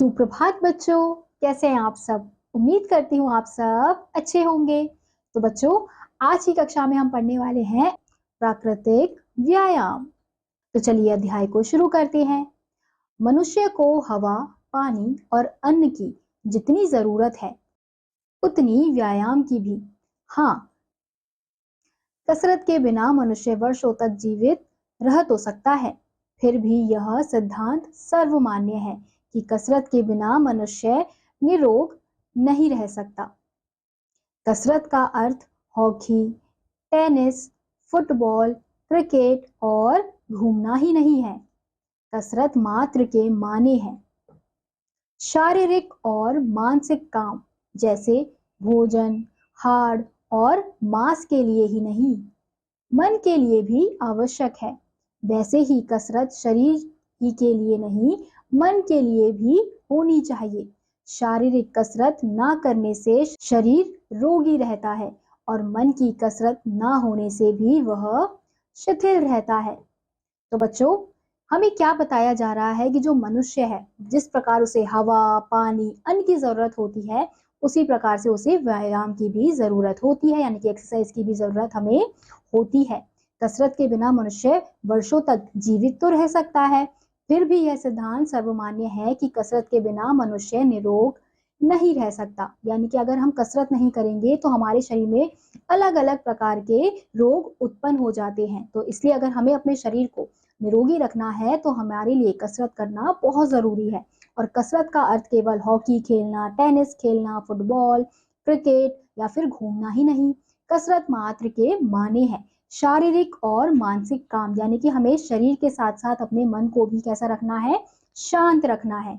सुप्रभात बच्चों, कैसे हैं आप सब? उम्मीद करती हूँ आप सब अच्छे होंगे। तो बच्चों, आज की कक्षा में हम पढ़ने वाले हैं प्राकृतिक व्यायाम। तो चलिए अध्याय को शुरू करते हैं। मनुष्य को हवा, पानी और अन्न की जितनी जरूरत है, उतनी व्यायाम की भी। हाँ, कसरत के बिना मनुष्य वर्षों तक जीवित रह तो सकता है, फिर भी यह सिद्धांत सर्वमान्य है कि कसरत के बिना मनुष्य निरोग नहीं रह सकता। कसरत का अर्थ हॉकी, टेनिस, फुटबॉल, क्रिकेट और घूमना ही नहीं है। कसरत मात्र के माने हैं शारीरिक और मानसिक काम, जैसे भोजन, हाड़ और मांस के लिए ही नहीं, मन के लिए भी आवश्यक है। वैसे ही कसरत शरीर ही के लिए नहीं, मन के लिए भी होनी चाहिए। शारीरिक कसरत ना करने से शरीर रोगी रहता है और मन की कसरत ना होने से भी वह शिथिल रहता है। तो बच्चों, हमें क्या बताया जा रहा है कि जो मनुष्य है, जिस प्रकार उसे हवा, पानी, अन्न की जरूरत होती है, उसी प्रकार से उसे व्यायाम की भी जरूरत होती है, यानी कि एक्सरसाइज की भी जरूरत हमें होती है। कसरत के बिना मनुष्य वर्षों तक जीवित तो रह सकता है, फिर भी यह सिद्धांत सर्वमान्य है कि कसरत के बिना मनुष्य निरोग नहीं रह सकता। यानी कि अगर हम कसरत नहीं करेंगे तो हमारे शरीर में अलग अलग प्रकार के रोग उत्पन्न हो जाते हैं। तो इसलिए अगर हमें अपने शरीर को निरोगी रखना है तो हमारे लिए कसरत करना बहुत जरूरी है। और कसरत का अर्थ केवल हॉकी खेलना, टेनिस खेलना, फुटबॉल, क्रिकेट या फिर घूमना ही नहीं। कसरत मात्र के माने हैं शारीरिक और मानसिक काम, यानी कि हमें शरीर के साथ साथ अपने मन को भी कैसा रखना है, शांत रखना है।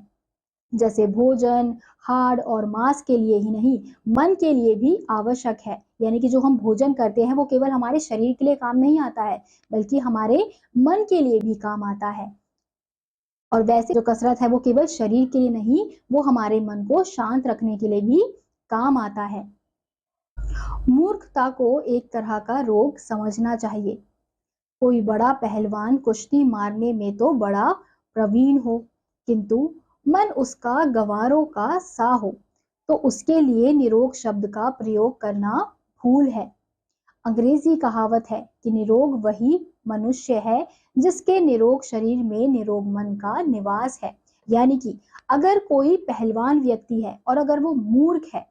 जैसे भोजन, हाड़ और मांस के लिए ही नहीं, मन के लिए भी आवश्यक है। यानी कि जो हम भोजन करते हैं वो केवल हमारे शरीर के लिए काम नहीं आता है, बल्कि हमारे मन के लिए भी काम आता है। और वैसे जो कसरत है वो केवल शरीर के लिए नहीं, वो हमारे मन को शांत रखने के लिए भी काम आता है। मूर्खता को एक तरह का रोग समझना चाहिए। कोई बड़ा पहलवान कुश्ती मारने में तो बड़ा प्रवीण हो, किंतु मन उसका गंवारों का सा हो, तो उसके लिए निरोग शब्द का प्रयोग करना भूल है। अंग्रेजी कहावत है कि निरोग वही मनुष्य है जिसके निरोग शरीर में निरोग मन का निवास है। यानी कि अगर कोई पहलवान व्यक्ति है और अगर वो मूर्ख है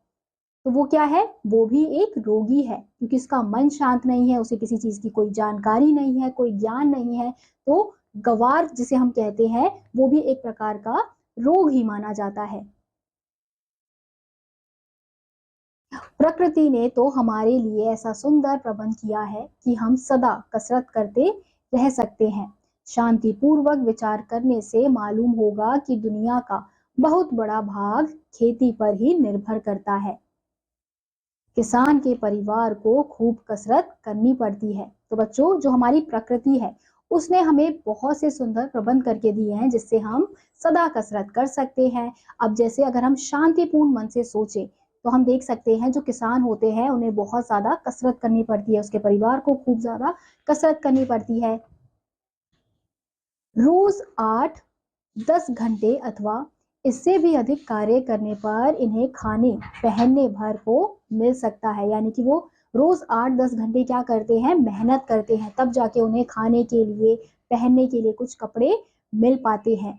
तो वो क्या है, वो भी एक रोगी है, क्योंकि उसका मन शांत नहीं है, उसे किसी चीज की कोई जानकारी नहीं है, कोई ज्ञान नहीं है। तो गवार जिसे हम कहते हैं वो भी एक प्रकार का रोग ही माना जाता है। प्रकृति ने तो हमारे लिए ऐसा सुंदर प्रबंध किया है कि हम सदा कसरत करते रह सकते हैं। शांतिपूर्वक विचार करने से मालूम होगा कि दुनिया का बहुत बड़ा भाग खेती पर ही निर्भर करता है। किसान के परिवार को खूब कसरत करनी पड़ती है। तो बच्चों, जो हमारी प्रकृति है उसने हमें बहुत से सुंदर प्रबंध करके दिए हैं जिससे हम सदा कसरत कर सकते हैं। अब जैसे अगर हम शांतिपूर्ण मन से सोचें तो हम देख सकते हैं जो किसान होते हैं उन्हें बहुत ज्यादा कसरत करनी पड़ती है, उसके परिवार को खूब ज्यादा कसरत करनी पड़ती है। रोज 8-10 घंटे अथवा इससे भी अधिक कार्य करने पर इन्हें खाने पहनने भर को मिल सकता है। यानी कि वो रोज 8-10 घंटे क्या करते हैं, मेहनत करते हैं, तब जाके उन्हें खाने के लिए, पहनने के लिए कुछ कपड़े मिल पाते हैं।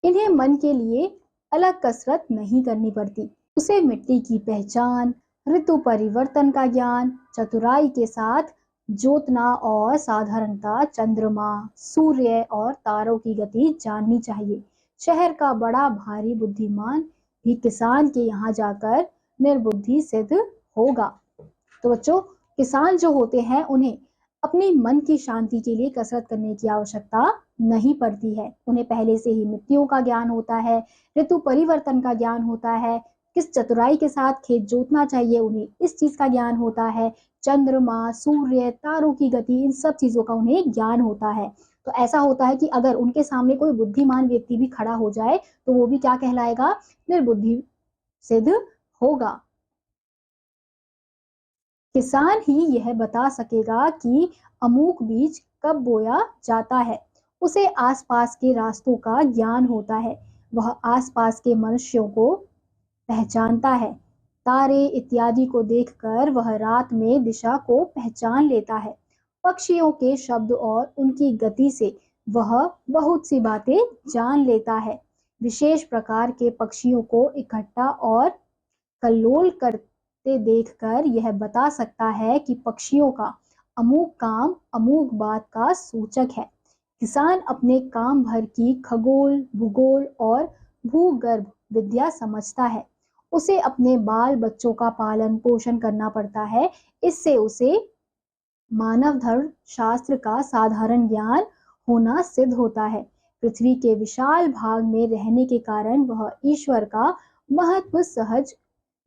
इन्हें मन के लिए अलग कसरत नहीं करनी पड़ती। उसे मिट्टी की पहचान, ऋतु परिवर्तन का ज्ञान, चतुराई के साथ जोतना और साधारणता चंद्रमा, सूर्य और तारों की गति जाननी चाहिए। शहर का बड़ा भारी बुद्धिमान भी किसान के यहाँ जाकर निर्बुद्धि सिद्ध होगा। तो बच्चों, किसान जो होते हैं उन्हें अपनी मन की शांति के लिए कसरत करने की आवश्यकता नहीं पड़ती है। उन्हें पहले से ही मिट्टियों का ज्ञान होता है, ऋतु परिवर्तन का ज्ञान होता है, किस चतुराई के साथ खेत जोतना चाहिए उन्हें इस चीज का ज्ञान होता है, चंद्रमा, सूर्य, तारों की गति, इन सब चीजों का उन्हें ज्ञान होता है। तो ऐसा होता है कि अगर उनके सामने कोई बुद्धिमान व्यक्ति भी खड़ा हो जाए तो वो भी क्या कहलाएगा, निर्बुद्धि सिद्ध होगा। किसान ही यह बता सकेगा कि अमूक बीज कब बोया जाता है उसे आसपास के रास्तों का ज्ञान होता है। वह आसपास के मनुष्यों को पहचानता है। तारे इत्यादि को देखकर वह रात में दिशा को पहचान लेता है। पक्षियों के शब्द और उनकी गति से वह बहुत सी बातें जान लेता है। विशेष प्रकार के पक्षियों को इकट्ठा और कल्लोल करते देखकर यह बता सकता है कि पक्षियों का अमुक काम अमुक बात का सूचक है। किसान अपने काम भर की खगोल, भूगोल और भूगर्भ विद्या समझता है। उसे अपने बाल बच्चों का पालन पोषण करना पड़ता है। इससे उसे मानव धर्म शास्त्र का साधारण ज्ञान होना सिद्ध होता है। पृथ्वी के विशाल भाग में रहने के कारण वह ईश्वर का महत्व सहज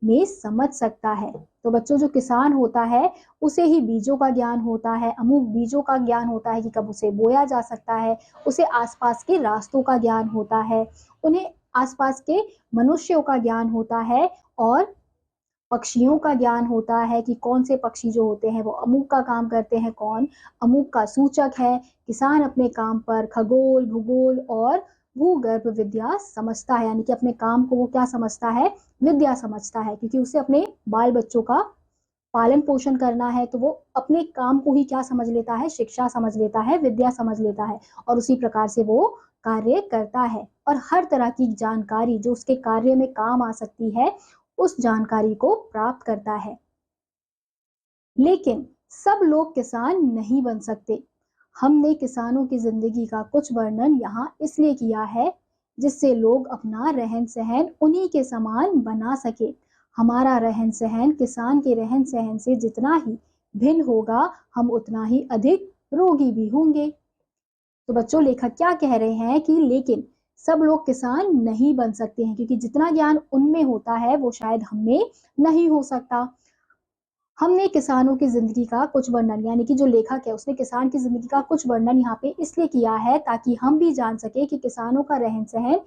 में समझ सकता है। तो बच्चों, जो किसान होता है उसे ही बीजों का ज्ञान होता है, अमुक बीजों का ज्ञान होता है कि कब उसे बोया जा सकता है। उसे आसपास के रास्तों का ज्ञान होता है, उन्हें आसपास के मनुष्यों का ज्ञान होता है और पक्षियों का ज्ञान होता है कि कौन से पक्षी जो होते हैं वो अमुक का काम करते हैं, कौन अमुक का सूचक है। किसान अपने काम पर खगोल, भूगोल और भूगर्भ विद्या समझता है, यानी कि अपने काम को वो क्या समझता है, विद्या समझता है, क्योंकि उसे अपने बाल बच्चों का पालन पोषण करना है। तो वो अपने काम को ही क्या समझ लेता है, शिक्षा समझ लेता है, विद्या समझ लेता है और उसी प्रकार से वो कार्य करता है और हर तरह की जानकारी जो उसके कार्य में काम आ सकती है उस जानकारी को प्राप्त करता है। लेकिन सब लोग किसान नहीं बन सकते। हमने किसानों की जिंदगी का कुछ वर्णन यहाँ इसलिए किया है जिससे लोग अपना रहन सहन उन्हीं के समान बना सके। हमारा रहन सहन किसान के रहन सहन से जितना ही भिन्न होगा, हम उतना ही अधिक रोगी भी होंगे। तो बच्चों, लेखक क्या कह रहे हैं कि लेकिन सब लोग किसान नहीं बन सकते हैं, क्योंकि जितना ज्ञान उनमें होता है वो शायद हमें नहीं हो सकता। हमने किसानों की जिंदगी का कुछ वर्णन, यानी कि जो लेखक है उसने किसान की जिंदगी का कुछ वर्णन यहाँ पे इसलिए किया है ताकि हम भी जान सके कि किसानों का रहन सहन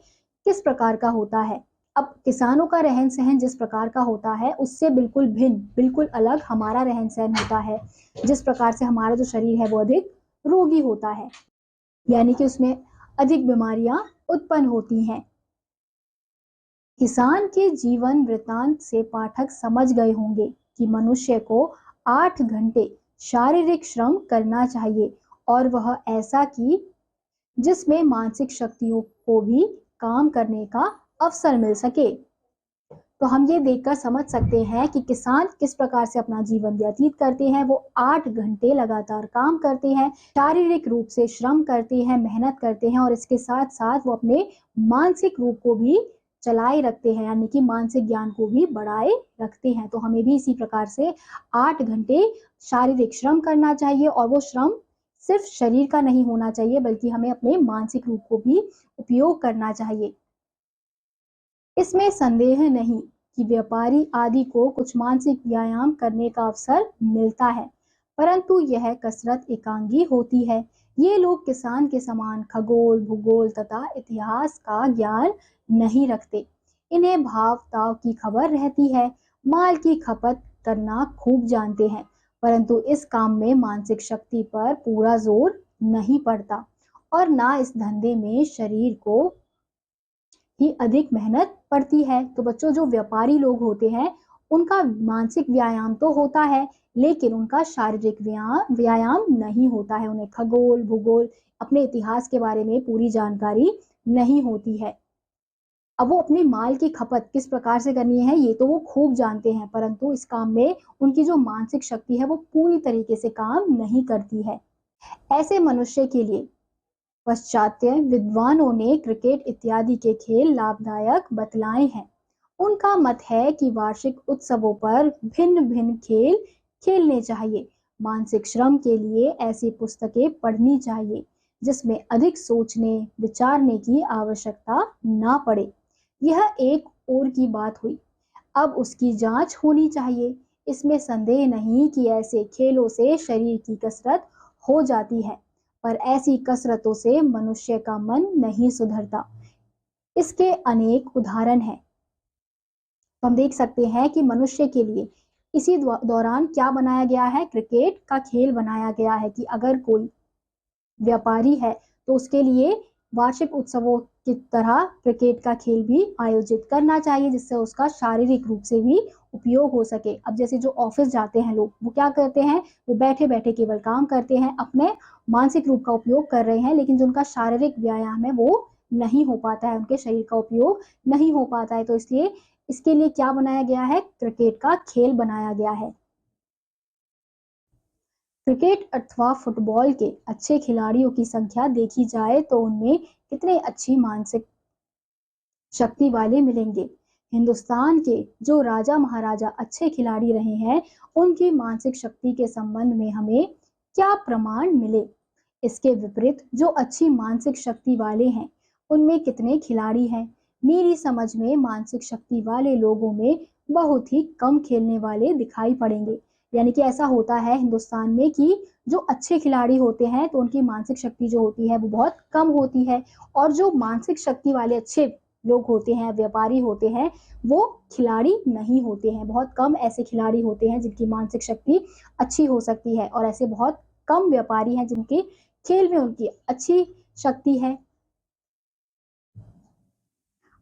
किस प्रकार का होता है। अब किसानों का रहन सहन जिस प्रकार का होता है उससे बिल्कुल भिन्न, बिल्कुल अलग हमारा रहन सहन होता है। जिस प्रकार से हमारा जो शरीर है वो अधिक रोगी होता है, यानी कि उसमें अधिक बीमारियां उत्पन्न होती हैं। किसान के जीवन वृत्तांत से पाठक समझ गए होंगे कि मनुष्य को 8 घंटे शारीरिक श्रम करना चाहिए और वह ऐसा कि जिसमें मानसिक शक्तियों को भी काम करने का अवसर मिल सके। तो हम ये देखकर समझ सकते हैं कि किसान किस प्रकार से अपना जीवन व्यतीत करते हैं। वो 8 घंटे लगातार काम करते हैं, शारीरिक रूप से श्रम करते हैं, मेहनत करते हैं और इसके साथ साथ वो अपने मानसिक रूप को भी चलाए रखते हैं, यानी कि मानसिक ज्ञान को भी बढ़ाए रखते हैं। तो हमें भी इसी प्रकार से 8 घंटे शारीरिक श्रम करना चाहिए और वो श्रम सिर्फ शरीर का नहीं होना चाहिए बल्कि हमें अपने मानसिक रूप को भी उपयोग करना चाहिए। इसमें संदेह नहीं कि व्यापारी आदि को कुछ मानसिक व्यायाम करने का अवसर मिलता है, परंतु यह कसरत एकांगी होती है। ये लोग किसान के समान खगोल, भूगोल तथा इतिहास का ज्ञान नहीं रखते। इन्हें भाव ताव की खबर रहती है, माल की खपत करना खूब जानते हैं, परंतु इस काम में मानसिक शक्ति पर पूरा जोर नहीं पड़ता और ना इस धंधे में शरीर को ही अधिक मेहनत पड़ती है। तो बच्चों, जो व्यापारी लोग होते हैं उनका मानसिक व्यायाम तो होता है लेकिन उनका शारीरिक व्यायाम नहीं होता है। उन्हें खगोल, भूगोल, अपने इतिहास के बारे में पूरी जानकारी नहीं होती है। अब वो अपने माल की खपत किस प्रकार से करनी है ये तो वो खूब जानते हैं, परंतु इस काम में उनकी जो मानसिक शक्ति है वो पूरी तरीके से काम नहीं करती है। ऐसे मनुष्य के लिए पाश्चात्य विद्वानों ने क्रिकेट इत्यादि के खेल लाभदायक बतलाए हैं। उनका मत है कि वार्षिक उत्सवों पर भिन्न भिन्न खेल खेलने चाहिए। मानसिक श्रम के लिए ऐसी पुस्तकें पढ़नी चाहिए जिसमें अधिक सोचने विचारने की आवश्यकता ना पड़े। यह एक और की बात हुई। अब उसकी जांच होनी चाहिए। इसमें संदेह नहीं कि ऐसे खेलों से शरीर की कसरत हो जाती है, पर ऐसी कसरतों से मनुष्य का मन नहीं सुधरता। इसके अनेक उदाहरण हैं। तो हम देख सकते हैं कि मनुष्य के लिए इसी दौरान क्या बनाया गया है, क्रिकेट का खेल बनाया गया है कि अगर कोई व्यापारी है तो उसके लिए वार्षिक उत्सवों की तरह क्रिकेट का खेल भी आयोजित करना चाहिए, जिससे उसका शारीरिक रूप से भी उपयोग हो सके। अब जैसे जो ऑफिस जाते हैं लोग, वो क्या करते हैं, वो बैठे बैठे केवल काम करते हैं, अपने मानसिक रूप का उपयोग कर रहे हैं, लेकिन जो उनका शारीरिक व्यायाम है वो नहीं हो पाता है, उनके शरीर का उपयोग नहीं हो पाता है। तो इसलिए इसके लिए क्या बनाया गया है, क्रिकेट का खेल बनाया गया है। क्रिकेट अथवा फुटबॉल के अच्छे खिलाड़ियों की संख्या देखी जाए तो उनमें कितने अच्छी मानसिक शक्ति वाले मिलेंगे। हिंदुस्तान के जो राजा महाराजा अच्छे खिलाड़ी रहे हैं, उनकी मानसिक शक्ति के संबंध में हमें क्या प्रमाण मिले। इसके विपरीत जो अच्छी मानसिक शक्ति वाले हैं, उनमें कितने खिलाड़ी हैं। मेरी समझ में मानसिक शक्ति वाले लोगों में बहुत ही कम खेलने वाले दिखाई पड़ेंगे। यानी कि ऐसा होता है हिंदुस्तान में कि जो अच्छे खिलाड़ी होते हैं तो उनकी मानसिक शक्ति जो होती है वो बहुत कम होती है, और जो मानसिक शक्ति वाले अच्छे लोग होते हैं, व्यापारी होते हैं, वो खिलाड़ी नहीं होते हैं। बहुत कम ऐसे खिलाड़ी होते हैं जिनकी मानसिक शक्ति अच्छी हो सकती है, और ऐसे बहुत कम व्यापारी हैं जिनके खेल में उनकी अच्छी शक्ति है।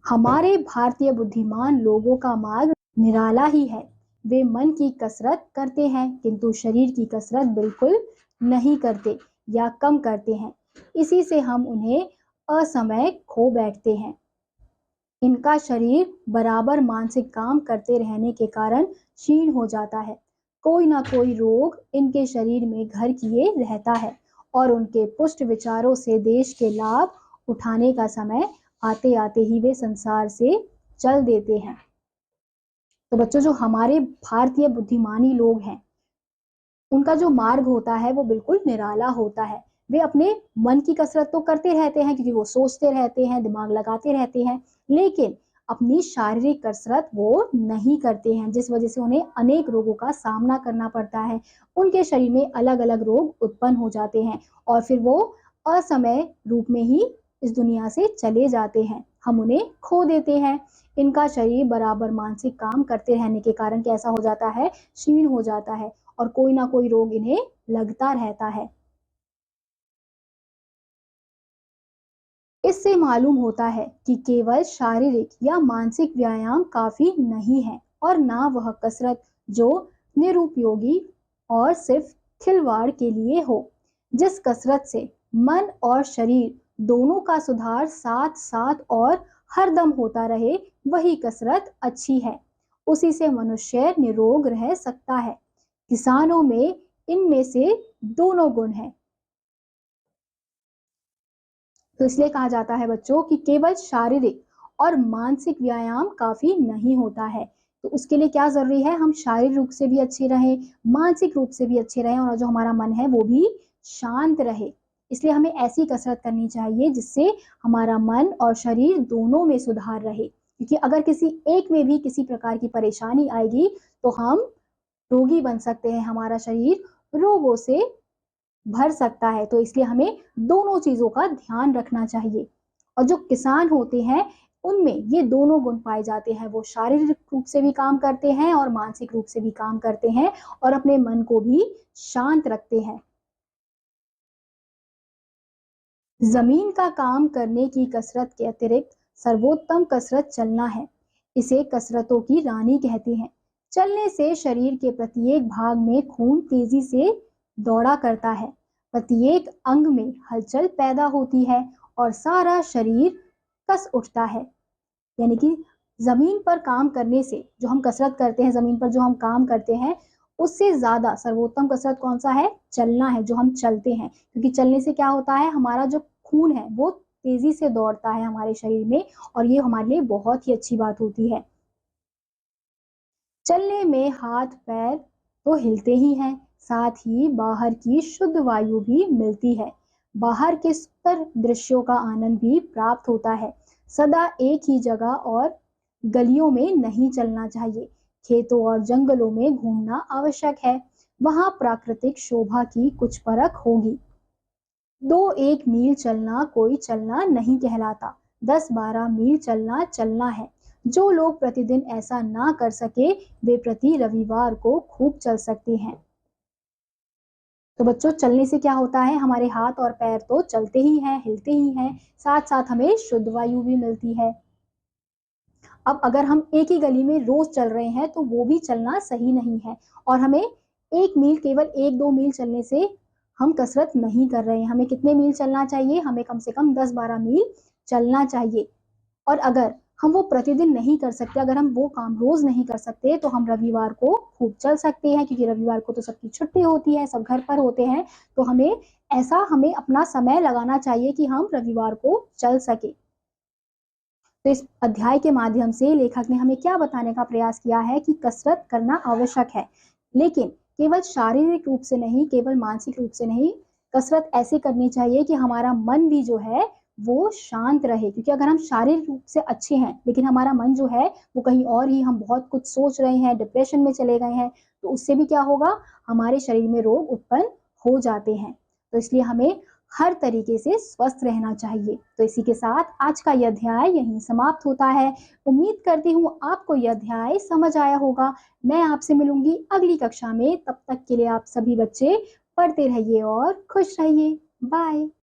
हमारे भारतीय बुद्धिमान लोगों का मार्ग निराला ही है। वे मन की कसरत करते हैं किंतु शरीर की कसरत बिल्कुल नहीं करते या कम करते हैं। इसी से हम उन्हें असमय खो बैठते हैं। इनका शरीर बराबर मानसिक काम करते रहने के कारण क्षीण हो जाता है। कोई ना कोई रोग इनके शरीर में घर किए रहता है, और उनके पुष्ट विचारों से देश के लाभ उठाने का समय आते आते ही वे संसार से चल देते हैं। तो बच्चों, जो हमारे भारतीय बुद्धिमानी लोग हैं, उनका जो मार्ग होता है वो बिल्कुल निराला होता है। वे अपने मन की कसरत तो करते रहते हैं, क्योंकि वो सोचते रहते हैं, दिमाग लगाते रहते हैं, लेकिन अपनी शारीरिक कसरत वो नहीं करते हैं, जिस वजह से उन्हें अनेक रोगों का सामना करना पड़ता है। उनके शरीर में अलग अलग रोग उत्पन्न हो जाते हैं, और फिर वो असमय रूप में ही इस दुनिया से चले जाते हैं। हम उन्हें खो देते हैं। इनका शरीर बराबर मानसिक काम करते रहने के कारण कैसा हो जाता है, क्षीण हो जाता है, और कोई ना कोई रोग इन्हें लगता रहता है। इससे मालूम होता है कि केवल शारीरिक या मानसिक व्यायाम काफी नहीं है, और ना वह कसरत जो निरुपयोगी और सिर्फ खिलवाड़ के लिए हो। जिस कसरत से मन और शरीर दोनों का सुधार साथ साथ और हरदम होता रहे, वही कसरत अच्छी है। उसी से मनुष्य निरोग रह सकता है। किसानों में इनमें से दोनों गुण हैं। तो इसलिए कहा जाता है बच्चों कि केवल शारीरिक और मानसिक व्यायाम काफी नहीं होता है। तो उसके लिए क्या जरूरी है, हम शारीरिक रूप से भी अच्छे रहें, मानसिक रूप से भी अच्छे रहें, और जो हमारा मन है वो भी शांत रहे। इसलिए हमें ऐसी कसरत करनी चाहिए जिससे हमारा मन और शरीर दोनों में सुधार रहे, क्योंकि अगर किसी एक में भी किसी प्रकार की परेशानी आएगी तो हम रोगी बन सकते हैं, हमारा शरीर रोगों से भर सकता है। तो इसलिए हमें दोनों चीजों का ध्यान रखना चाहिए। और जो किसान होते हैं, उनमें ये दोनों गुण पाए जाते हैं। वो शारीरिक रूप से भी काम करते हैं और मानसिक रूप से भी काम करते हैं, और अपने मन को भी शांत रखते हैं। जमीन का काम करने की कसरत के अतिरिक्त सर्वोत्तम कसरत चलना है। इसे कसरतों की रानी कहते हैं। चलने से शरीर के प्रत्येक भाग में खून तेजी से दौड़ा करता है, प्रत्येक अंग में हलचल पैदा होती है, और सारा शरीर कस उठता है। यानी कि जमीन पर काम करने से, जो हम कसरत करते हैं, जमीन पर जो हम काम करते हैं, उससे ज्यादा सर्वोत्तम कसरत कौन सा है, चलना है, जो हम चलते हैं। क्योंकि चलने से क्या होता है, हमारा जो खून है वो तेजी से दौड़ता है हमारे शरीर में, और ये हमारे लिए बहुत ही अच्छी बात होती है। चलने में हाथ पैर तो हिलते ही हैं, साथ ही बाहर की शुद्ध वायु भी मिलती है। बाहर के सुंदर दृश्यों का आनंद भी प्राप्त होता है। सदा एक ही जगह और गलियों में नहीं चलना चाहिए। खेतों और जंगलों में घूमना आवश्यक है। वहां प्राकृतिक शोभा की कुछ परख होगी। 2-1 मील चलना कोई चलना नहीं कहलाता। 10-12 मील चलना चलना है। जो लोग प्रतिदिन ऐसा ना कर सके, वे प्रति रविवार को खूब चल सकते हैं। तो बच्चों, चलने से क्या होता है, हमारे हाथ और पैर तो चलते ही हैं, हिलते ही हैं, साथ साथ हमें शुद्ध वायु भी मिलती है। अब अगर हम एक ही गली में रोज चल रहे हैं तो वो भी चलना सही नहीं है, और हमें एक मील, केवल 1-2 मील चलने से हम कसरत नहीं कर रहे हैं। हमें कितने मील चलना चाहिए, हमें कम से कम 10-12 मील चलना चाहिए। और अगर हम वो प्रतिदिन नहीं कर सकते, अगर हम वो काम रोज नहीं कर सकते, तो हम रविवार को खूब चल सकते हैं, क्योंकि रविवार को तो सबकी छुट्टी होती है, सब घर पर होते हैं। तो हमें अपना समय लगाना चाहिए कि हम रविवार को चल सके। तो इस अध्याय के माध्यम से लेखक ने हमें क्या बताने का प्रयास किया है कि कसरत करना आवश्यक है, लेकिन केवल शारीरिक रूप से नहीं, केवल मानसिक रूप से नहीं। कसरत ऐसे करनी चाहिए कि हमारा मन भी जो है वो शांत रहे, क्योंकि अगर हम शारीरिक रूप से अच्छे हैं लेकिन हमारा मन जो है वो कहीं और ही, हम बहुत कुछ सोच रहे हैं, डिप्रेशन में चले गए हैं, तो उससे भी क्या होगा, हमारे शरीर में रोग उत्पन्न हो जाते हैं। तो इसलिए हमें हर तरीके से स्वस्थ रहना चाहिए। तो इसी के साथ आज का यह अध्याय यहीं समाप्त होता है। उम्मीद करती हूँ आपको यह अध्याय समझ आया होगा। मैं आपसे मिलूंगी अगली कक्षा में, तब तक के लिए आप सभी बच्चे पढ़ते रहिए और खुश रहिए। बाय।